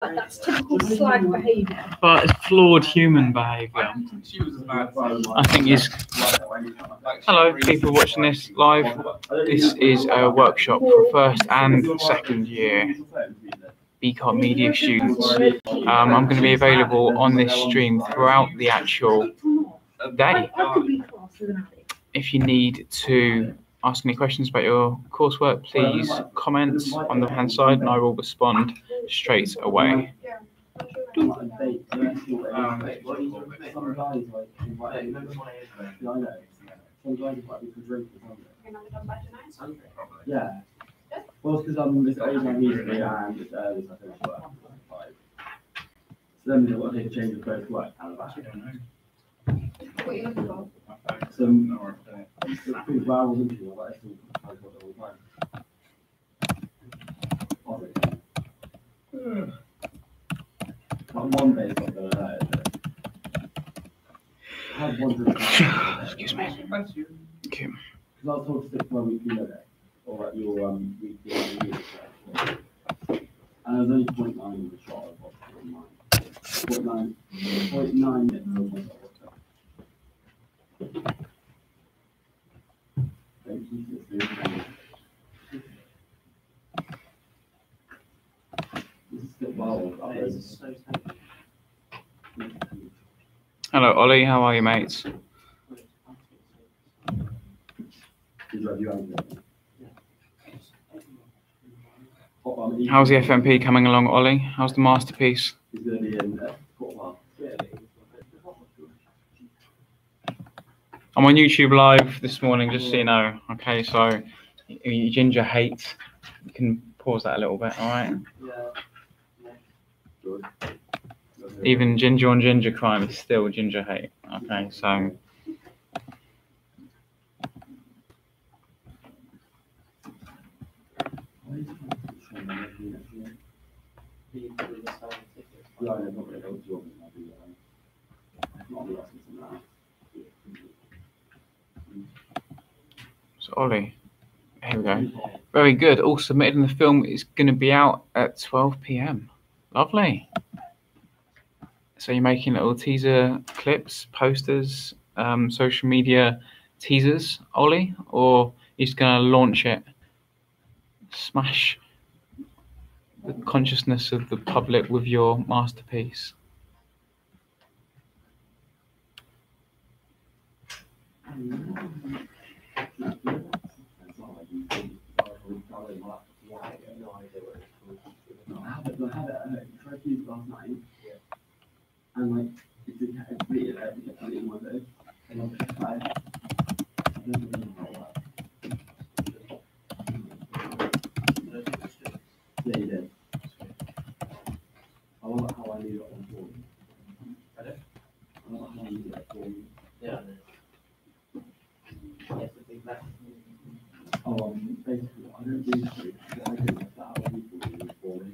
That's typical slag behaviour. But it's flawed human behaviour. I think is. Hello, people watching this live. This is a workshop for first and second year BCom Media students. I'm going to be available on this stream throughout the actual day. If you need to ask any questions about your coursework, please comment on the left-hand side and I will respond straight away. Yeah. Well, it's because it's always on usually and it's early, so I finish work at 5. So then we've got to take a change of both work and back. What are you looking for? Some pretty well into it, but I still try to all the time. Not one day's not going to hurt, is it? I had one drink. Excuse me. Thank you. Okay. Because I was told to stick to my weekly limit, or at your weekly limit. And there's only 0.9 in the shot of what's 0.9. 0.9 minutes of what's Thank you. This is still well. Hello, Ollie. How are you, mates? How's the FMP coming along, Ollie? How's the masterpiece? He's going to be in quite a while. I'm on YouTube live this morning, just so you know. Okay, so you ginger hate, you can pause that a little bit, all right? Even ginger on ginger crime is still ginger hate. Okay, so. So Ollie, here we go. Very good. All submitted, and the film is going to be out at 12 p.m. Lovely. So you're making little teaser clips, posters, social media teasers, Ollie, or you're just going to launch it, smash the consciousness of the public with your masterpiece? And like, it's completed, I put it in one day, and I'll just try. I don't really know how yeah, you did. I love how I knew it on form. I love how I knew it on form. Yeah. Basically, I don't do that. What I do is that other people do it for me.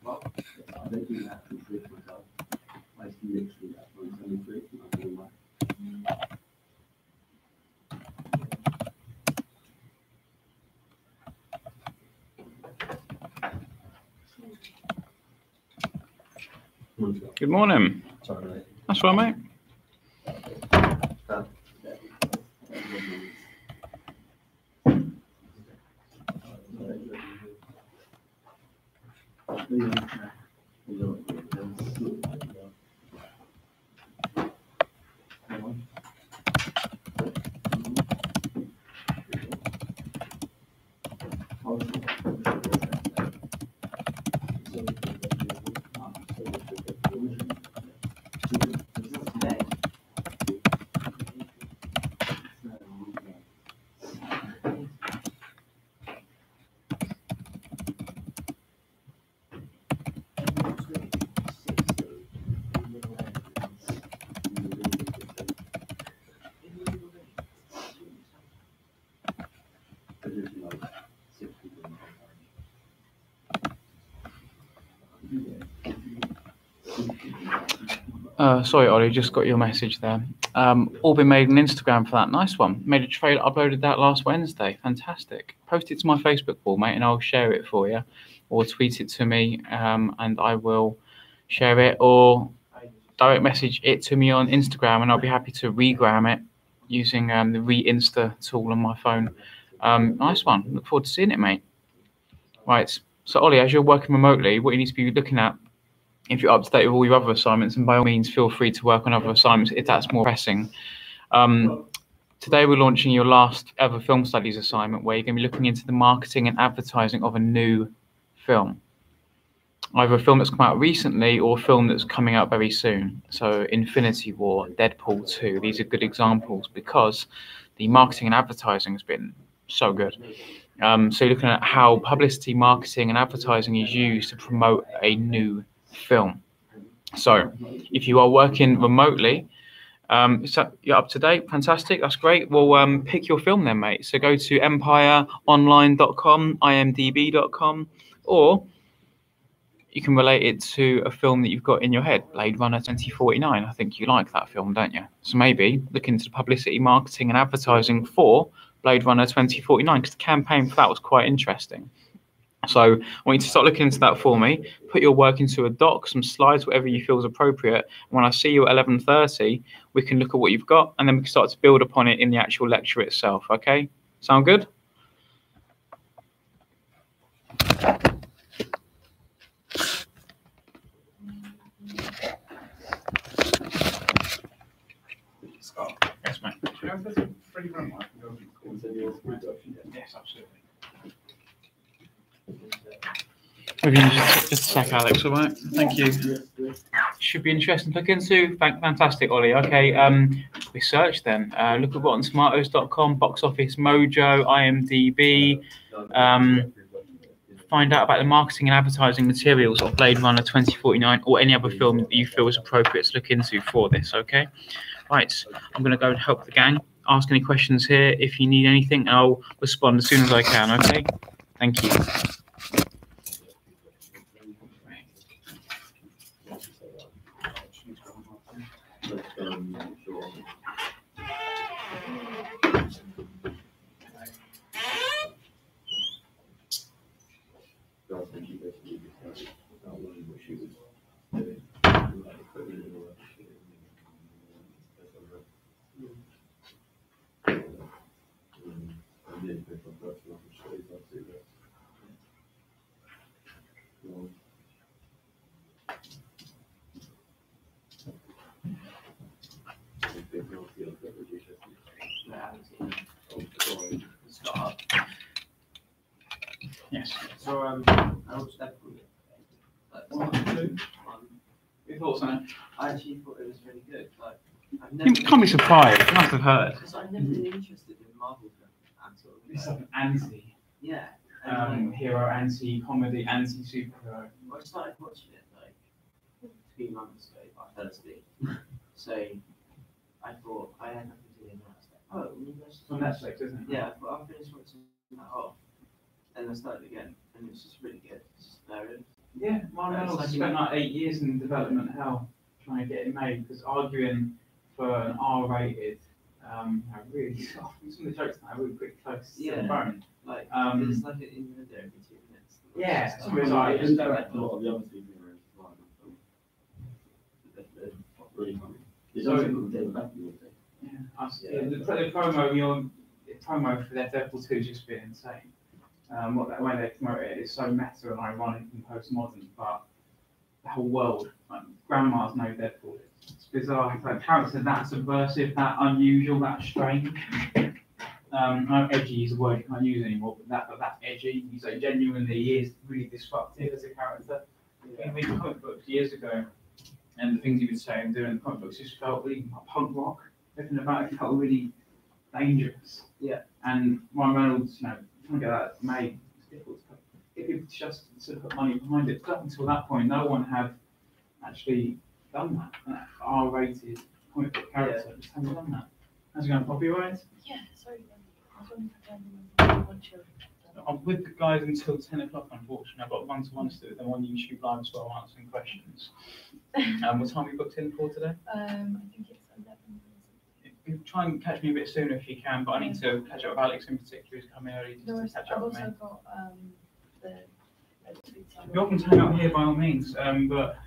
Well, I don't do that to trick myself. I just literally that's when I'm sending tricks and I'm doing that. Good morning. Sorry, mate. That's right, mate. Sorry, Ollie, just got your message there. All been made on Instagram for that. Nice one. Made a trailer, uploaded that last Wednesday. Fantastic. Post it to my Facebook wall, mate, and I'll share it for you. or tweet it to me, and I will share it, or direct message it to me on Instagram, and I'll be happy to regram it using the Re-Insta tool on my phone. Nice one. Look forward to seeing it, mate. Right. So, Ollie, as you're working remotely, what you need to be looking at, if you're up to date with all your other assignments, and by all means, feel free to work on other assignments if that's more pressing. Today, we're launching your last ever film studies assignment, where you're going to be looking into the marketing and advertising of a new film. Either a film that's come out recently or a film that's coming out very soon. So Infinity War, Deadpool 2, these are good examples because the marketing and advertising has been so good. So you're looking at how publicity, marketing and advertising is used to promote a new film. So if you are working remotely, so you're up to date, fantastic, that's great. Well, pick your film then, mate. So go to empireonline.com, imdb.com, or you can relate it to a film that you've got in your head, Blade Runner 2049. I think you like that film, don't you? So maybe look into the publicity, marketing and advertising for Blade Runner 2049, because the campaign for that was quite interesting. So I want you to start looking into that for me. Put your work into a doc, some slides, whatever you feel is appropriate. When I see you at 11:30, we can look at what you've got, and then we can start to build upon it in the actual lecture itself, okay? Sound good? Yes, mate. Yes, absolutely. Just a sec, Alex, all right? Thank you. Should be interesting to look into. Fantastic, Ollie. Okay, research then. Look at RottenTomatoes.com, Box Office Mojo, IMDb. Find out about the marketing and advertising materials of Blade Runner 2049 or any other film that you feel is appropriate to look into for this, okay? Right, I'm going to go and help the gang. Ask any questions here. If you need anything, I'll respond as soon as I can, okay? Thank you. Yes. So, I watched Deadpool. Your thoughts on it? I actually thought it was really good. Like, I've You never can't be surprised. You must have heard. because I've never been interested in Marvel films at all. It's like an anti Yeah. And, hero, anti-comedy, anti-superhero. I started watching it like 2 months ago, firstly. So I thought I had nothing to do, and I was like, oh, It's on Netflix, isn't it? yeah, but I'll finish watching that off. And I started again, and it's just really good. It's just there. Yeah, Marvel Reynolds spent like 8 years in development hell trying to get it made, because arguing for an R-rated, really, some of the jokes now are really pretty close to the bone. Like, Um, it's like an innuendo every 2 minutes. Yeah, It's some of it's like, Isn't that like a lot of the other superheroes as well? They're really funny. It's also got David Beckham, the promo for their Deadpool 2 has just been insane. The way they promote it is so meta and ironic and postmodern, but the whole world, like, grandmas know Deadpool. It's bizarre. It's like character that subversive, that unusual, that strange. I know edgy is a word you can't use anymore, but that's edgy. He's like genuinely, he is really disruptive as a character. I read comic books years ago, and the things he would say and do in the comic books just felt really like punk rock. Everything about it felt really dangerous. Yeah. And Ryan Reynolds, trying to get that made, it's difficult to get people just to put money behind it. But up until that point, no one had actually done that. That R-rated comic book character just haven't done that. How's it going, Poppy? All right? Yeah, sorry. I was wondering if I can one children. I'm with the guys until 10 o'clock, unfortunately. I've got one-to-ones to do, then on YouTube Live as well, answering questions. What time are you booked in for today? I think it's 11. You try and catch me a bit sooner if you can, but I need to catch up with Alex in particular, who's coming early No, just to catch I've up with me. also got the You're welcome to hang out here by all means, but.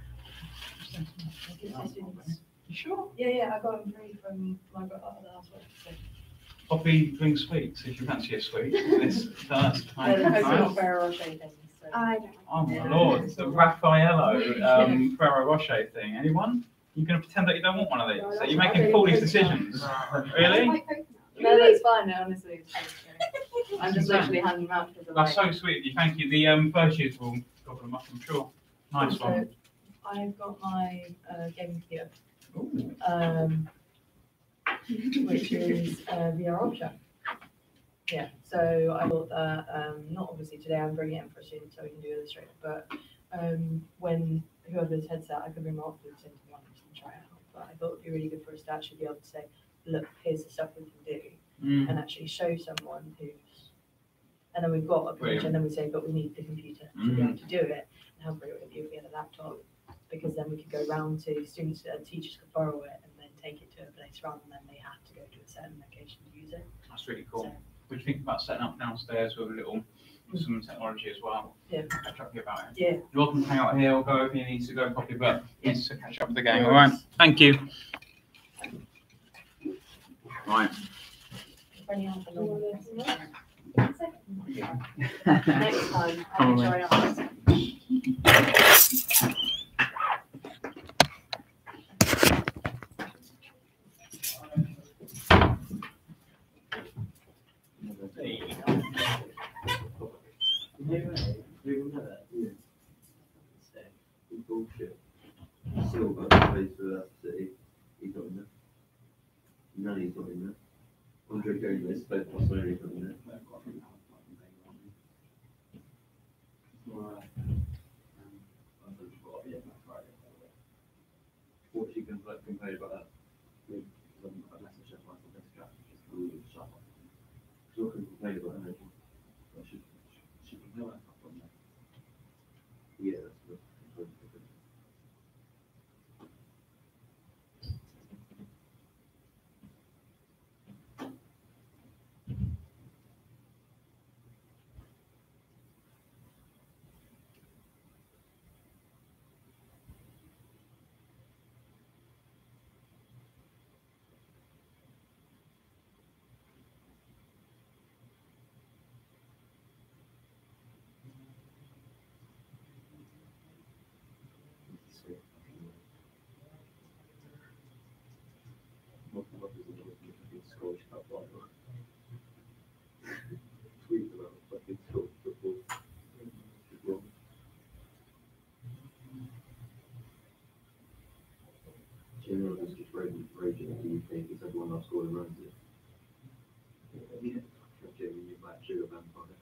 You sure? Yeah, I got them free from my other housework. So. Poppy brings sweets if you fancy a sweet. That's They're kind the of coconut nice. Ferrero Rocher things. So. I don't. Oh my lord, the Raffaello Ferrero Rocher thing. Anyone? You're going to pretend that you don't want one of these? So you're making foolish decisions. Really? No, that's fine. Honestly, it's just, I'm just literally handing them out because That's so sweet of you. Thank you. The first years will gobble them up, I'm sure. Nice one. I've got my gaming computer, Ooh. which is VR Ultra. Yeah, so I thought that, not obviously today I'm bringing it in for a student so we can do Illustrator, but when whoever's headset, I could bring my Oculus into one and try it out. But I thought it would be really good for us to actually be able to say, look, here's the stuff we can do, and actually show someone who's, and then we've got a picture, and then we say, but we need the computer to be able to do it, and how great would it be if we had a laptop, because then we could go round to students and teachers could borrow it and then take it to a place rather than they have to go to a certain location to use it. That's really cool. So, What do you think about setting up downstairs with a little, with some technology as well? Yeah. Catch up with you about it. yeah. You're welcome to hang out here or go if you need to go coffee, but it's to catch up with the gang. All right. Thank you. Right. Bring it up a little bit. Next Next time, I'll make sure I ask. Bullshit. Silver plays for that city. He's not in there. Nani's not in there. Andre Gomez plays for Barcelona. He's not in there. What she can complain about that? She's not going to complain about that. Yeah, that's good. Scottish Cup final. Tweet about fucking Scottish football. Wrong. General is just raging at the UK because everyone else scored and runs it. Yeah, Jamie, you might sugar vampire.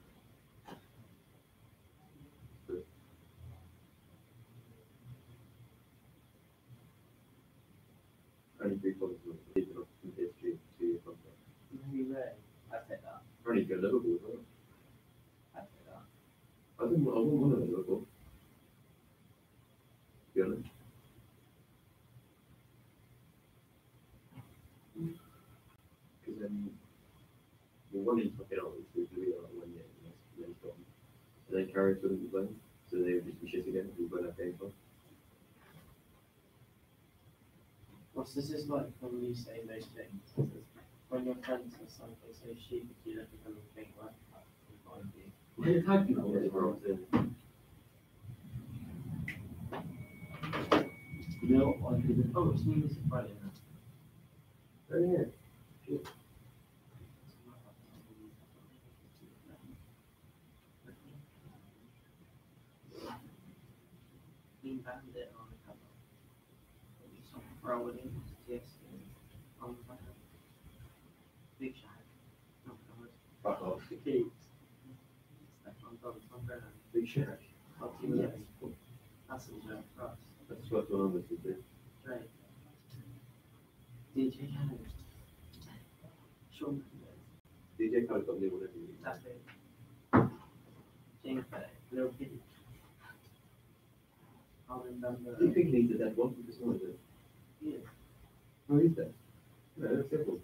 Only 3 points was leaving off from history 2-year contract. I take that. Only go Liverpool as well. I take that. I wouldn't want to Liverpool. To be honest. Because then, well, one he's fucking out with Louis like 1 year, and then he's gone. And then Carrick wouldn't be playing, so they would just be shit again, we won't have games on. Ross, this is like when you say those things. When your friends or something so stupid, you look at them and think, well, I'm fine with you. They've had people as well, so. You know what I did? Oh, it's new music Friday now. Oh, yeah. Shit. Clean Bandit on the cover. Some Rowling, yes, on the cover. Big Shag. Not covered. Fuck off. The Keys. Stefan Don, Tom Brennan. Big Shack. Yes. That's a joke for us. That's what I'm listening to. Drake. DJ Khaled. Shawn Mendes. DJ Khaled got a new one every week. That's it. James Bay. Lil Peep. Armin van Do you Buuren. think he's the dead one? Because one is it? Yeah. Oh, he's dead. No, that's simple.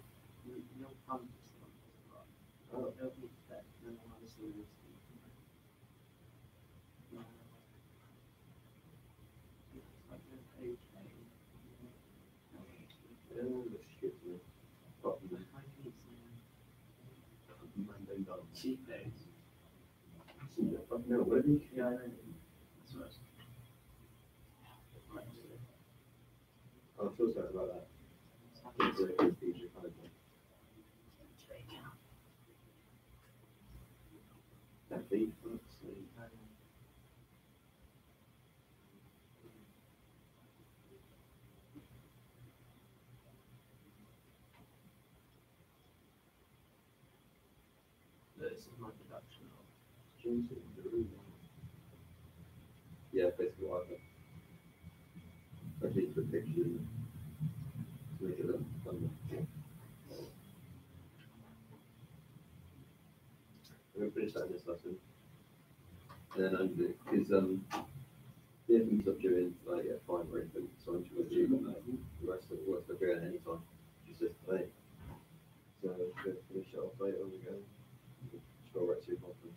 Lil Pump is the one that's got. Oh. Lil Peep's dead. No one else will lose. No, what did he? Yeah, I know. That's what I'm so sorry about that. It's like his DJ kind of thing. That beat, honestly. This is my production of James Derulo. Yeah, basically what I need to picture to make it look fun. I'm gonna finish that in this lesson. And then I'm gonna, because the things I'm doing like at 5 or anything, so I'm just gonna do the rest of the work I'm doing any time. Just today. So I'm just gonna finish it off later on again. Just go right to half an hour.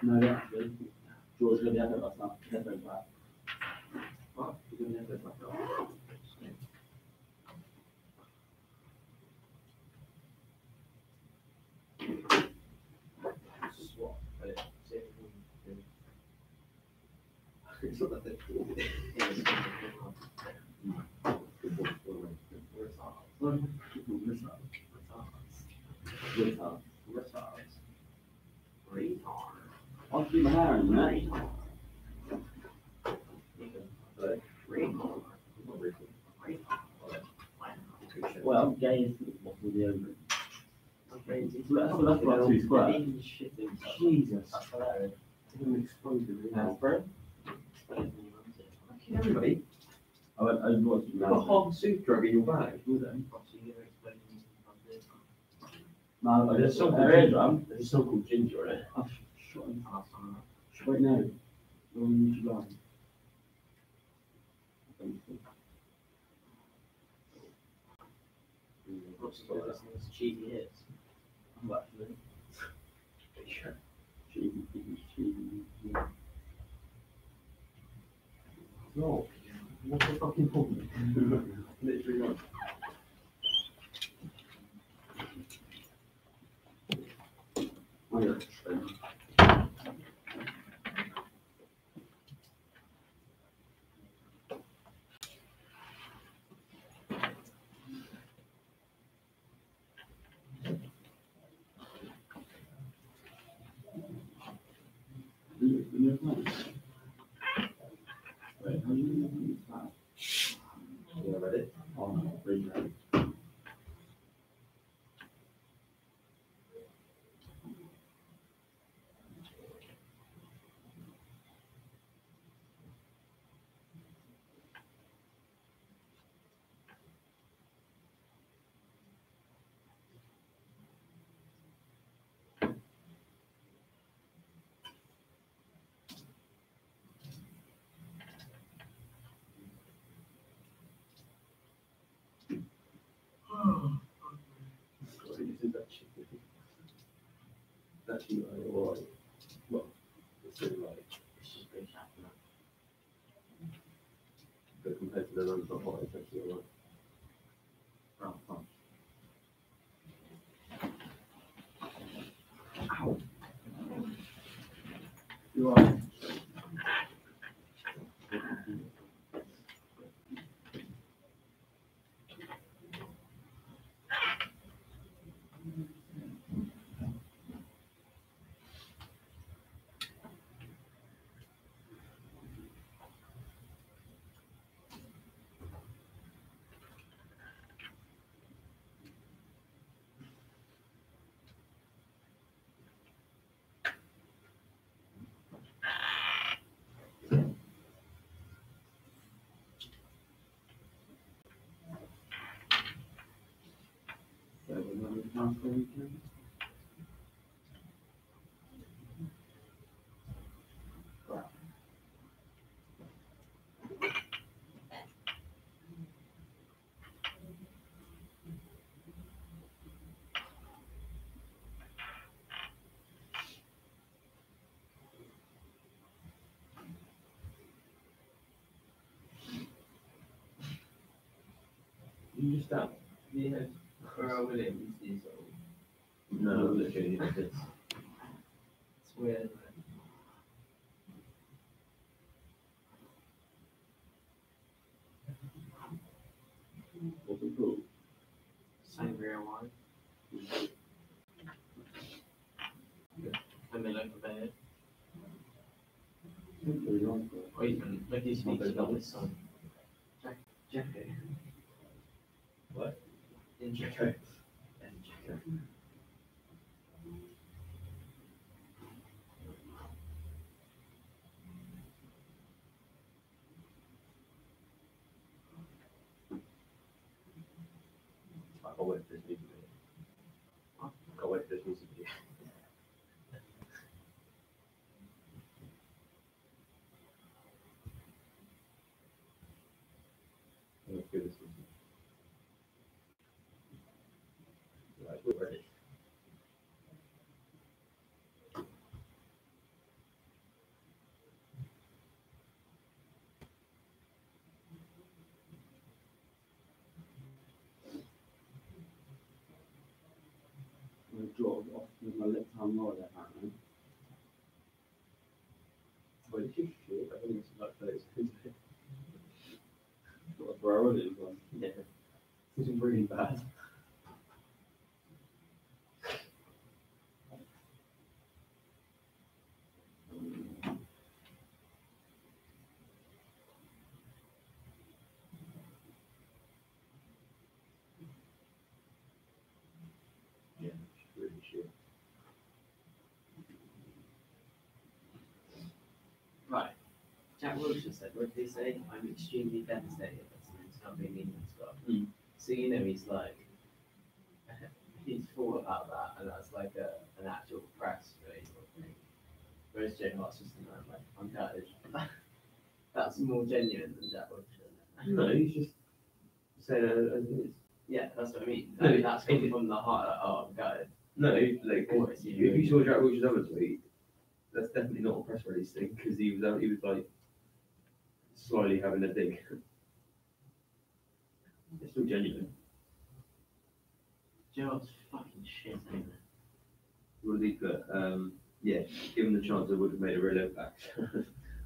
No, actually, George got the effort last night. Definitely back. What? You're doing the effort like that? swap, but it's It's not that difficult. I'll keep my hair in there. Well, gay is what we're doing. That's like 2 square. Jesus. That's hilarious. Aspirin? Fucking everybody. I went over You've got a hog soup drug in your bag. No, There's some there is one. There's a song called Ginger in it. I've shot him. Wait, no. No, you should lie. Cheesy hits. I'm actually. Cheesy. No. What's the fucking problem? Literally not. Oh, yeah. Yeah, ready? Actually, like, alright. Well, it's still like, It's just been happening. but compared to the ones I thought, it's actually alright. Round fun. You are. You just stop. Yeah. Pharrell Williams is No, literally, it's weird. what's it called? Sangria wine. Camilla Cabello. Or even like he speaks about his son. Jacko. What? In Jacko. I can't wait for this music video. I can't wait for this music video. Let's do this music. Right, we're ready. I'm going to draw it off with my left hand rod, apparently. Well, it's just shit. I think it's like 30 seconds. What a bro it is, one. Yeah. This is really bad. Yeah, it's really shit. Right. Jack Wilshere said, what did he say? I'm extremely devastated that something's not being in this club. Mm. So, you know, he's like, he's full about that, and that's like an actual press release or thing. Whereas Jay Hart's just like, I'm gutted. That's more genuine than Jack Wilshere. No, he's just saying it as it is. Yeah, that's what I mean. No, That's coming from the heart, like, oh, I'm gutted. No, like, Or it's if you saw Jack Wilshere's other tweet, that's definitely not a press release thing, because he was like, slyly having a dig. It's still genuine. Joe's fucking shit, isn't it? What did he put? Yeah, given the chance, I would have made a real impact.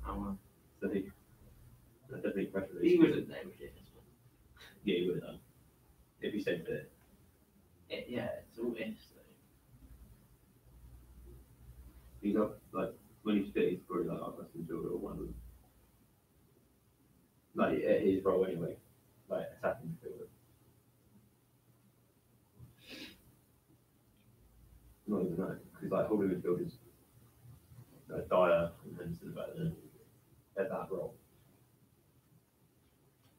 Oh, well. So that's definitely a press release. He wouldn't know this one. Yeah, he would have done. If he said that. Yeah, it's all ifs, though. He's up, like, when he's fit, he's probably like, oh, that's enjoyable or one of them. Like, at his role anyway. Like, attacking midfielder. Not even that, because like holding midfielders, Dyer and Henderson better than at that role.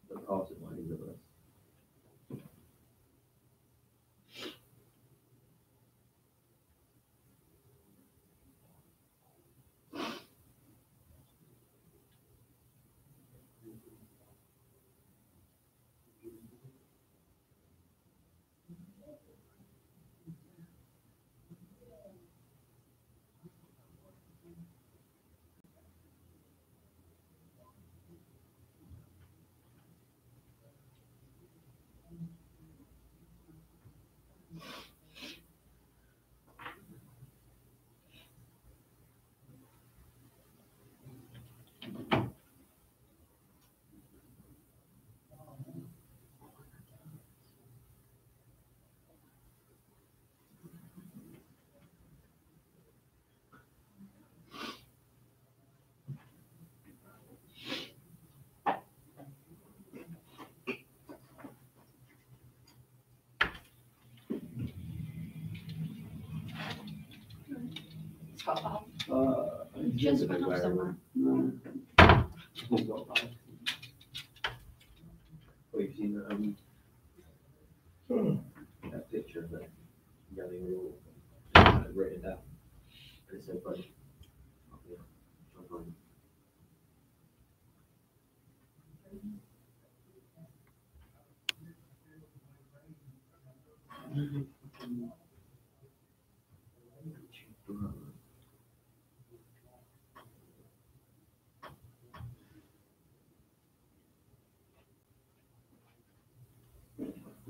The passing might be the best. Just went off somewhere. No. It's not bad. Well, you've seen that picture of it yelling all written down. And it's so funny. Yeah, try and find it.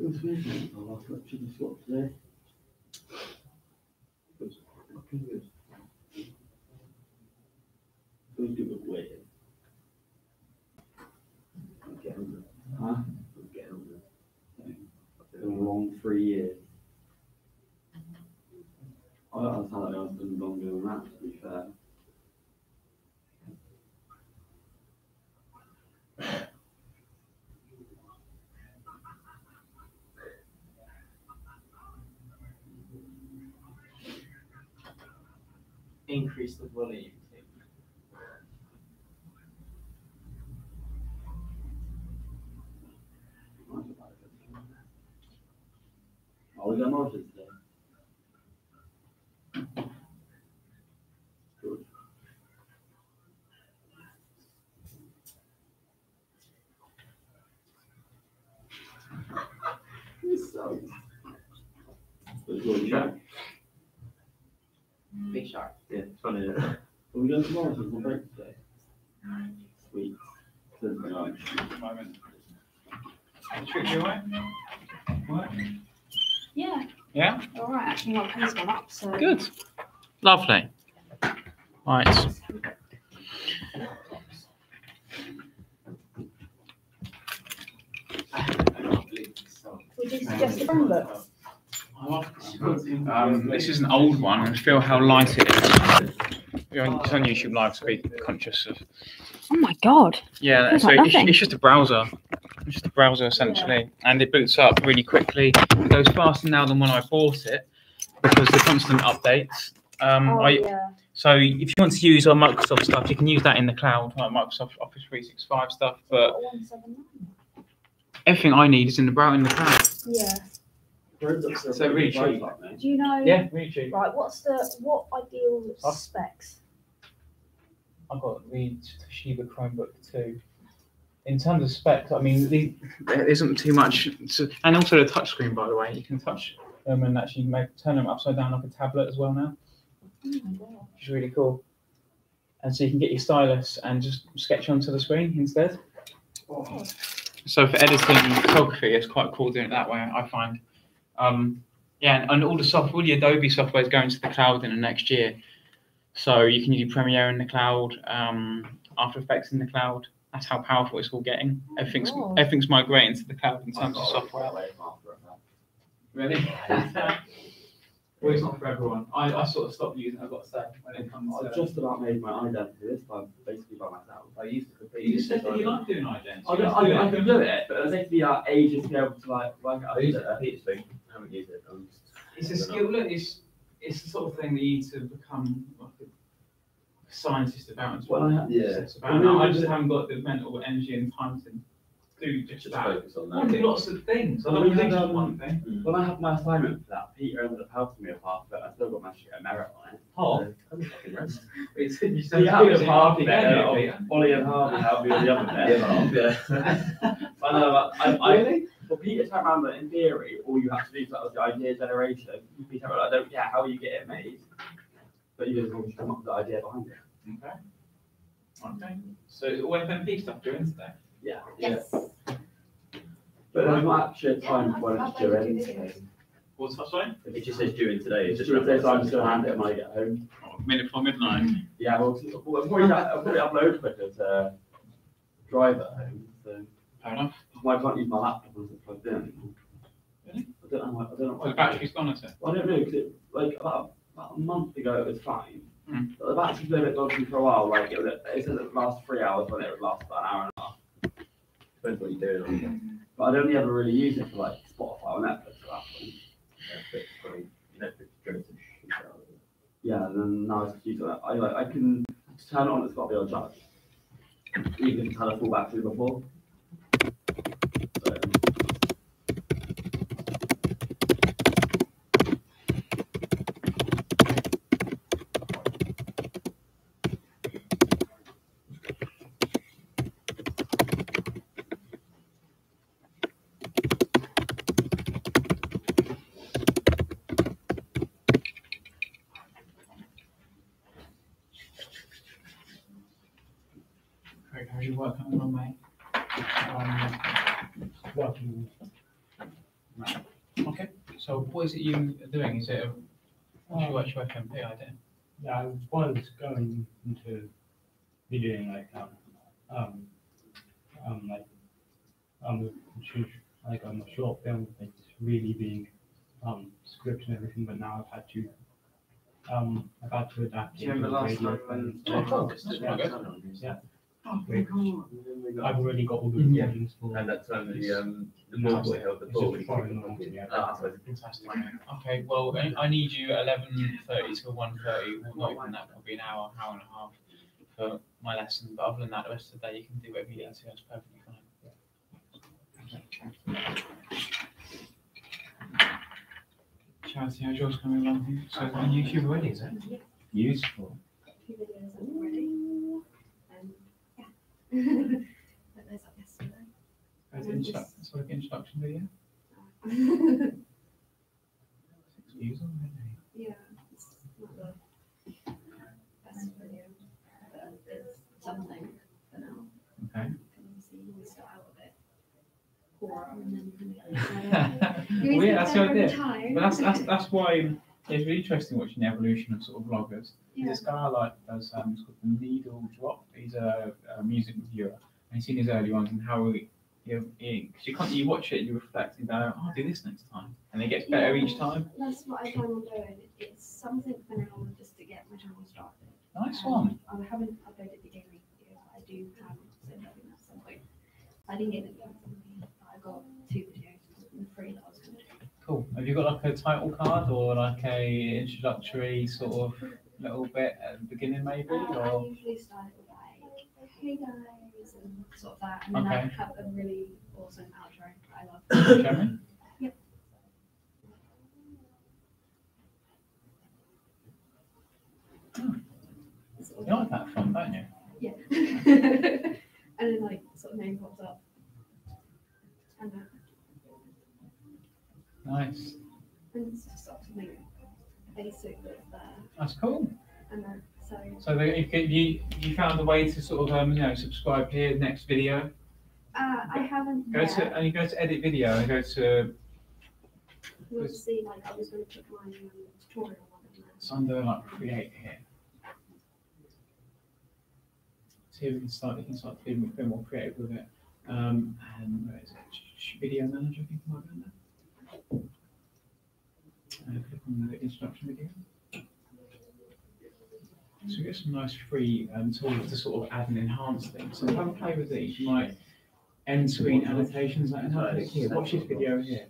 Good speaking. Our last lecture just got today. Good. Looking good. Feels good with waiting. I'm getting there. Huh? I'm getting there. It's been a long 3 years. I don't understand that I've been longer than that, to be fair. Increase the volume. Are we going margins today? Good. This sucks. Let's go and check. Big shark. Yeah, it's funny. Are we going to margins on break today? Sweet. Says the lunch. Moment. Trick you away? What? Yeah. Yeah? All right. Actually, my pen's gone up. So. Good. Lovely. Right. Would you suggest a Chromebook? This is an old one, and feel how light it is. It's on YouTube Live, so be conscious of. Oh my God. Yeah, Feels so like nothing. it's just a browser. It's just a browser essentially, and it boots up really quickly. It goes faster now than when I bought it because the constant updates. Yeah. So if you want to use our Microsoft stuff, you can use that in the cloud, like Microsoft Office 365 stuff. But 179. everything I need is in the cloud. Yeah. So really cheap. Do you know? Yeah, really cheap. Right. What ideal Oh. specs? I've got the Toshiba Chromebook 2. In terms of specs, I mean, there isn't too much. And also the touchscreen, by the way. You can touch them and actually turn them upside down like a tablet as well now, Oh my God. which is really cool. And so you can get your stylus and just sketch onto the screen instead. Oh. So for editing and photography, it's quite cool doing it that way, I find. Yeah, and all the Adobe software is going to the cloud in the next year. So you can use Premiere in the cloud, After Effects in the cloud. That's how powerful it's all getting. Everything's migrating to the cloud in terms of software. Really? Well, it's not for everyone. I sort of stopped using it, I've got to say, when it comes I've to... just about made my ident for this time, basically by myself. I used to completely. You said that you like doing idents. I can do it, but it takes me ages to be able to work out. I use it. I think it's thing. I haven't used it. It's a skill. Look, it's the sort of thing that you need to become like a scientist about. Well, I just haven't got the mental energy and time to do just that. Focus on I do lots of things. I don't do just one thing. When I had my assignment for that, Peter ended up helping me with half of it. I still got managed to get a merit on it. Oh. You said you helped me with half of it. Ollie and Harvey helped me with the other bit. I know. Really? Well, Peter turned around that in theory, all you have to do is was the idea generation. Peter went, I don't care how you get it made, but you just want to come up with the idea behind it. Okay. Okay. So all FMP stuff doing today. Yeah. Yes. But there's not actually a time when it's due in. What's that, sorry? It just says due in today. It's It's just just this time to hand it when I get home. Oh, minute before midnight. Yeah, well, I'll probably upload quicker to drive at home. So Fair enough. I can't use my laptop unless it's plugged in. Really? I don't know. Well, the battery's gone, is it? I don't know because about a month ago it was fine. Mm. But the battery's been a bit dodgy for a while. Like it says it lasts 3 hours when it would last about an hour and a half. Depends what you're doing. But I'd only ever really use it for like Spotify or Netflix at that point. Yeah, and then now I just use it. I can turn it on. It's got to be on charge. Even if it's had a full battery before. So, Craig, how's your work coming along, mate? Working So what is it you are doing? Is it what's your FMP idea? Yeah, I was going into videoing shoot a short film with like this really big script and everything, but now I've had to adapt. Do you remember last time when? Yeah. I've already got all the recordings for. And that's when the ball boy held the ball. Fantastic. Okay, well, I need you at 11:30 till 1:30. Well, not even that, probably an hour and a half for my lesson. But other than that, the rest of the day you can do whatever you need to. That's perfectly fine. Charity, how's yours coming along? So on YouTube already, is it? Yeah. Useful. 2 videos up already. Yeah. Put those up yesterday. Sort of introduction video. 6 views already. Yeah, it's not the best video, but it's something for now. Okay. Obviously, we start out a bit poorer and then Well, yeah, that's the idea. But that's why it's really interesting watching the evolution of sort of vloggers. Yeah. This guy I like does it's called the Needle Drop. He's a music reviewer, and he's seen his early ones and how because you watch it, you reflect and go, oh, I'll do this next time, and it gets better each time. That's what I plan on doing. It's something for now just to get my channel started. Nice one. I haven't uploaded the gaming video, but I do plan on doing that at some point. I didn't get it yet. I got 2 videos and 3 that I was going to do. Cool. Have you got like a title card or like a introductory sort of little bit at the beginning maybe? I Or usually start with like, hey guys, and sort of that, and then I Okay. have a really awesome outro that I love. show me. Yep. Sort of- You like that fun, don't you? Yeah. And then like sort of name pops up. And Nice. it's just sort of something basic that's there. That's cool. And then so So you found a way to sort of subscribe here next video. I haven't Go to you go to edit video and go to we'll see, like I was gonna put my tutorial on it. it's under like create here. So here we can start. You can start being a bit more creative with it. And where is it? Video manager. I think I might be on there. Click on the instruction video. So we get some nice free tools to sort of add and enhance things. So have a play with these. You might end screen annotations. Like, click here. Watch this video here.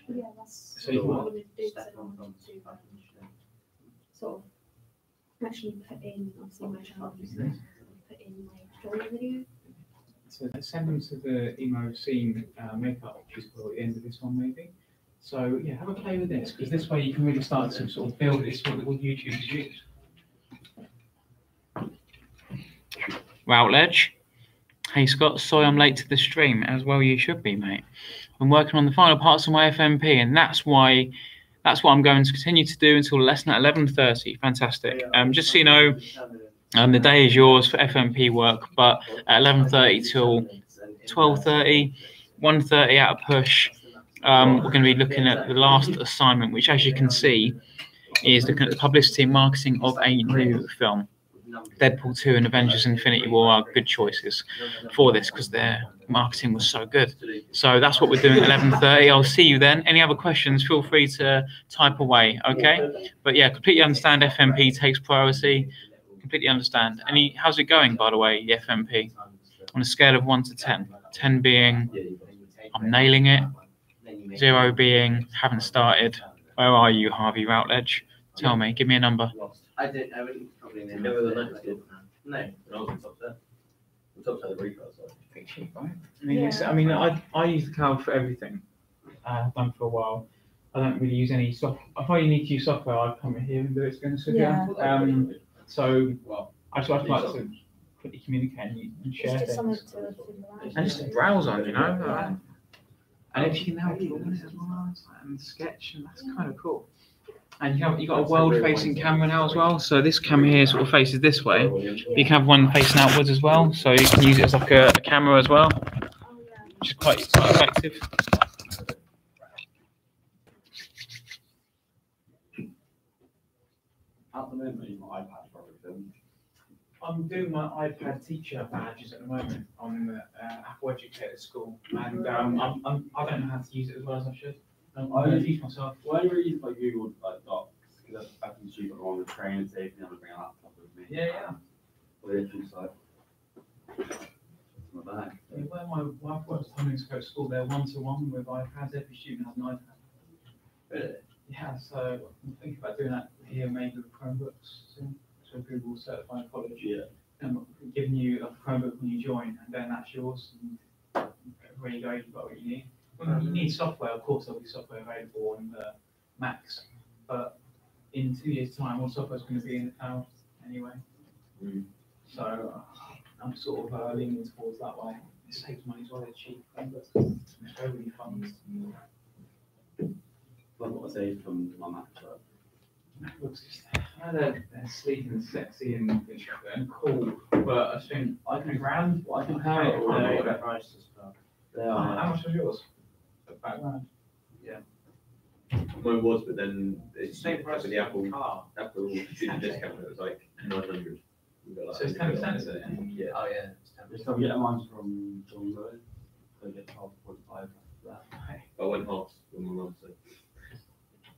Yeah, that's So you what I want- wanted to do. So I wanted to sort of actually put in obviously my channel, put in my tutorial video. So send them to the emo scene makeup, which is called at the end of this one maybe. So yeah, have a play with this because this way you can really start to sort of build this what YouTube is used. Routledge. Hey Scott, sorry I'm late to the stream. As well you should be, mate. I'm working on the final parts of my FMP, and that's what I'm going to continue to do until lesson at 11:30. Fantastic. Just so you know, the day is yours for FMP work, but at 11:30 till 12:30, 1:30 at a push, we're going to be looking at the last assignment, which, as you can see, is looking at the publicity and marketing of a new film. Deadpool 2 and Avengers Infinity War are good choices for this because their marketing was so good. So that's what we're doing at 11:30. I'll see you then. Any other questions, feel free to type away, okay? But yeah, completely understand FMP takes priority. Completely understand. How's it going, by the way, the FMP? On a scale of 1 to 10. 10 being I'm nailing it. 0 being haven't started. Where are you, Harvey Routledge? Tell me, give me a number. I wouldn't probably know. No, the next good. No. And I was on top set. On top set of the retail side. Pretty cheap, right? I use the cloud for everything. I've done for a while. I don't really use any software. If I need to use software, I come in here and do it again. So I just like to quickly communicate and share It's just something things. to And just to browse on, and if you can now draw on it as well, and sketch, and that's kind of cool. And you got a world-facing camera now as well. So this camera here sort of faces this way. You can have one facing outwards as well, so you can use it as like a camera as well, which is quite effective. At the moment, it's my iPad for everything. I'm doing my iPad teacher badges at the moment on the Apple Educator School, and I don't know how to use it as well as I should. I'm going to teach myself. Well, I only really use like Google Docs because I can choose it on the train and save me. I'm gonna bring a laptop with me. Yeah. Or the actual side. My bag. Yeah, where my wife works, Tomlin's go to school, they're one-to-one with iPads. Every student has an iPad. Really? Yeah, so I'm thinking about doing that here, maybe with Chromebooks soon. So Google Certified College. Yeah. And giving you a Chromebook when you join, and then that's yours. And where you go, you've got what you need. Well, you need software, of course. There'll be software available on the Macs, but in 2 years' time, all software's going to be in the cloud anyway. So I'm sort of leaning towards that way. It saves money as well. They're cheap. Chromebooks. It's overly fun. Well, what I say from my Mac. MacBooks just they're sleek and sexy and cool, but I think I can grand. I compare it all. They're priced as well. They How are. much was yours? About grand. Mine was, but then it's Same price with the as Apple a car. did a discount. It was like 900. We got like So it's 10%, is it? Yeah. Oh, yeah. It's 10%. So I'm getting mine from John Lewis. So I get 12.5 for that. I went half with my mum, so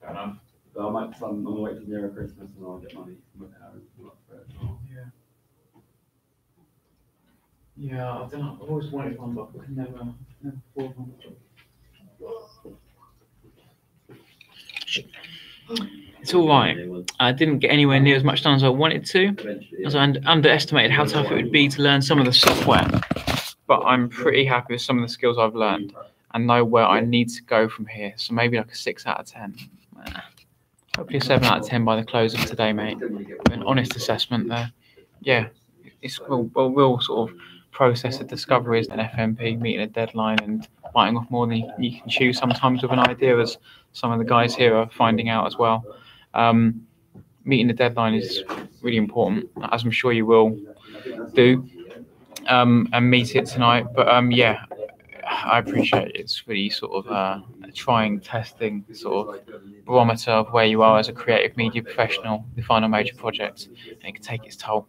Fair enough. But I might, I'm gonna wait till near Christmas and I'll get money from my parents and look for it. Yeah, I don't know. I've always wanted one, but I could never afford one. It's all right. I didn't get anywhere near as much done as I wanted to, eventually. as I underestimated how tough it would be to learn some of the software. But I'm pretty happy with some of the skills I've learned and know where I need to go from here. So maybe like a 6 out of 10. Hopefully a 7 out of 10 by the close of today, mate. An honest assessment there. Yeah, we'll sort of process the discoveries and FMP, meeting a deadline and biting off more than you can chew sometimes with an idea, as some of the guys here are finding out as well. Meeting the deadline is really important, as I'm sure you will do, and meet it tonight. But yeah, I appreciate it's really sort of trying, testing, sort of barometer of where you are as a creative media professional, the final major project, and it can take its toll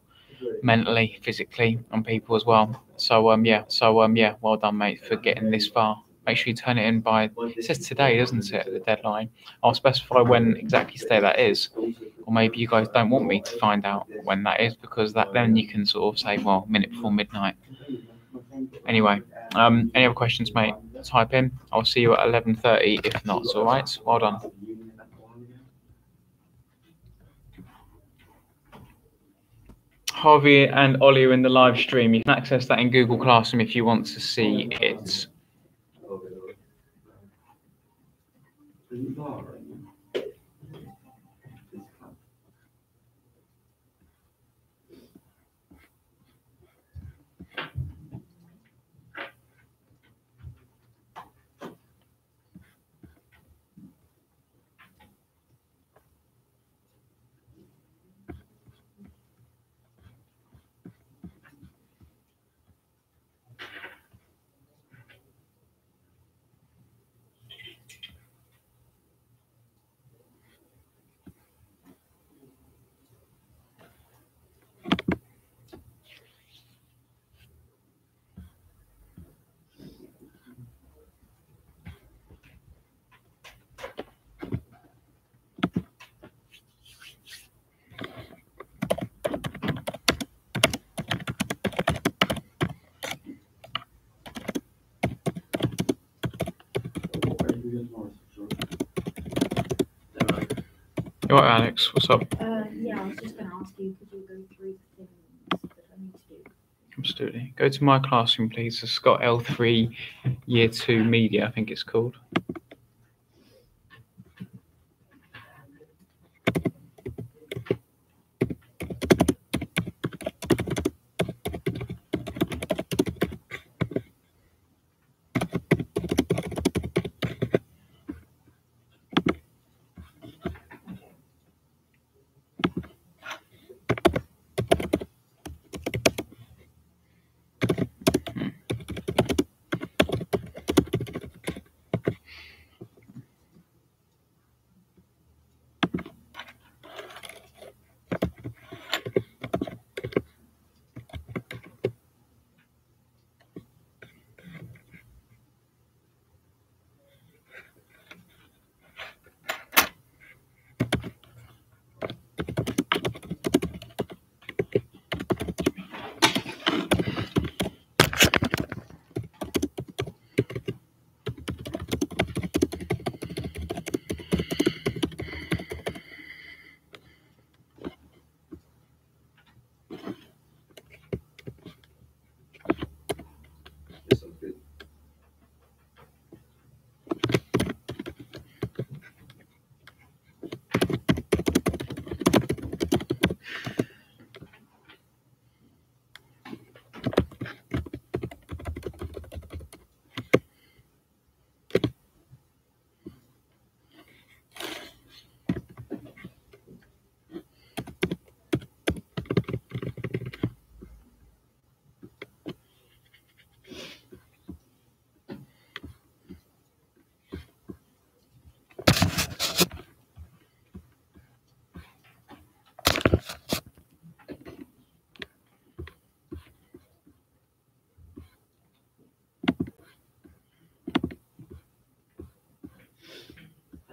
mentally, physically on people as well. So yeah, well done, mate, for getting this far. Make sure you turn it in by, it says today, doesn't it, the deadline? I'll specify when exactly today that is, or maybe you guys don't want me to find out when that is, because then you can sort of say, well, minute before midnight. Anyway, any other questions, mate? Type in. I'll see you at 11:30 if not. All right. Well done. Harvey and Ollie are in the live stream. You can access that in Google Classroom if you want to see it. You all right, Alex? What's up? Yeah, I was just going to ask you, could you go through the things that I need to do? Absolutely. Go to my classroom, please. The Scott L3 Year 2 Media, I think it's called.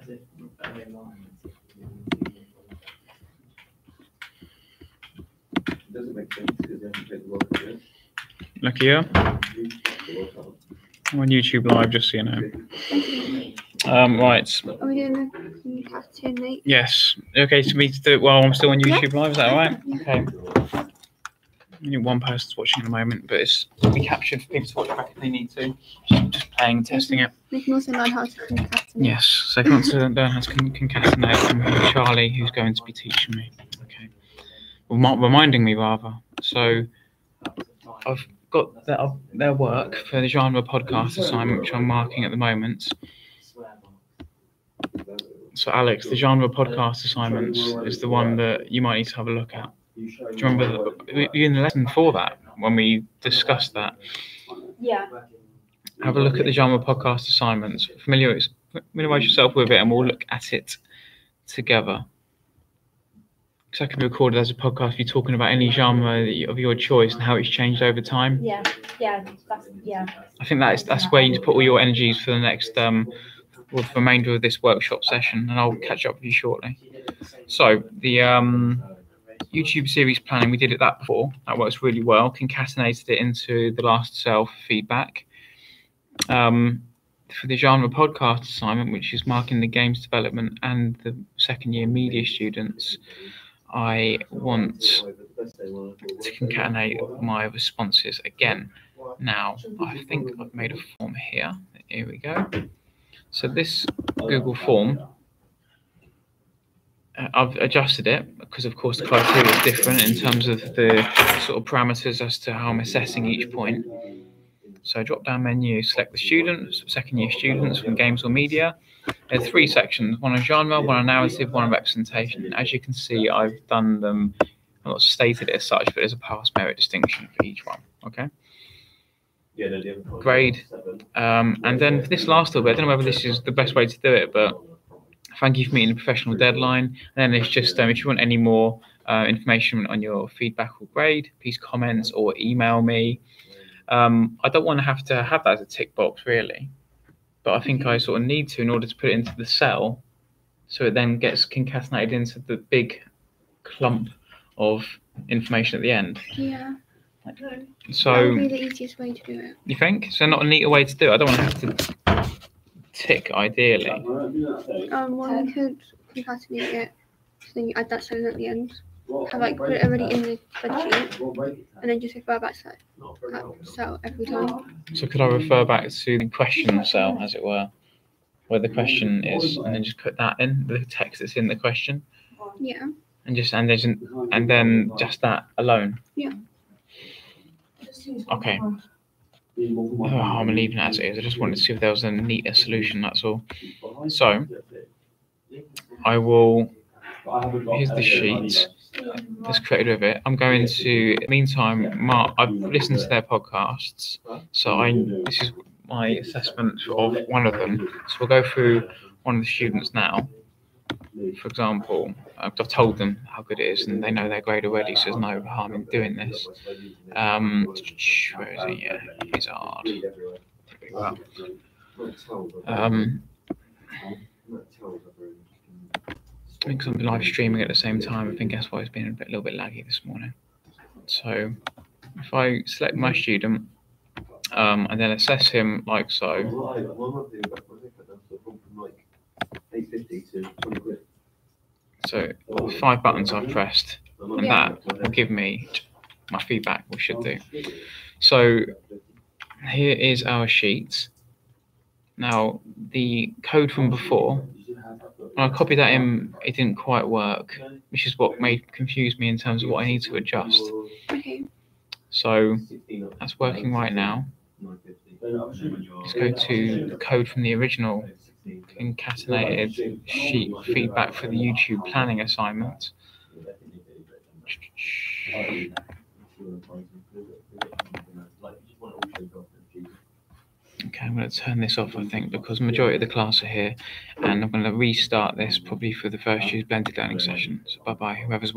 It doesn't make sense because they haven't played the World Cup yet. Look here. I'm on YouTube Live, just so you know. Right. Are we doing the concatenate? Yes. Okay, so me to do it while I'm still on YouTube Live, is that all right? Okay. Only one person's watching at the moment, but it's we captured for people to watch back if they need to. Just playing, testing it. We can also learn how to concatenate. Yes, so if you want to learn how to concatenate, I'm with Charlie, who's going to be teaching me. Okay. Well, reminding me, rather. So I've got their work for the genre podcast assignment, which I'm marking at the moment. So Alex, the genre podcast assignments is the one that you might need to have a look at. Do you remember in the lesson for that when we discussed that? Yeah. Have a look at the genre podcast assignments. Familiarise yourself with it, and we'll look at it together. Because that can be recorded as a podcast. You're talking about any genre of your choice and how it's changed over time. Yeah. Yeah. I think that's where you need to put all your energies for the next the remainder of this workshop session, and I'll catch up with you shortly. So the YouTube series planning, we did that before. That works really well. Concatenated it into the last self feedback. For the genre podcast assignment, which is marking the games development and the second year media students, I want to concatenate my responses again. Now, I think I've made a form here. Here we go. So this Google form, I've adjusted it because, of course, the criteria is different in terms of the sort of parameters as to how I'm assessing each point. So drop-down menu, select the students, second-year students from games or media. There are 3 sections, one on genre, one on narrative, one on representation. As you can see, I've done them, I'm not stated it as such, but there's a pass merit distinction for each one, okay? Grade. And then for this last little bit, I don't know whether this is the best way to do it, but thank you for meeting the professional deadline. And then it's just, if you want any more information on your feedback or grade, please comment or email me. I don't want to have that as a tick box, really. But I think I sort of need to in order to put it into the cell, so it then gets concatenated into the big clump of information at the end. Yeah. So that would be the easiest way to do it. You think? So not a neater way to do it? I don't want to have to tick, ideally. Well, we could concatenate it, so then you add that cell at the end. Have put it already in the spreadsheet, and then just refer back to that cell every time. So could I refer back to the question cell, as it were, where the question is, and then just put that in the text that's in the question? Yeah. And then just that alone. Yeah. Okay. I'm leaving it as it is. I just wanted to see if there was a neater solution. That's all. So I will. Here's the sheet that's created with it. I'm going to, in the meantime, I've listened to their podcasts, so this is my assessment of one of them. So we'll go through one of the students now. For example, I've told them how good it is, and they know their grade already, so there's no harm in doing this. Where is it? Yeah, it's hard. I think I'm live streaming at the same time. I think that's why it's been a little bit laggy this morning. So if I select my student and then assess him like so. So 5 buttons I've pressed, and that will give me my feedback, we should do. So here is our sheet. Now the code from before, when I copied that in, it didn't quite work, which is what confused me in terms of what I need to adjust. Okay. So that's working right now. Let's go to the code from the original concatenated sheet feedback for the YouTube planning assignment. Okay, I'm going to turn this off, I think, because the majority of the class are here, and I'm going to restart this probably for the first year's blended learning session. So bye-bye, whoever's watching.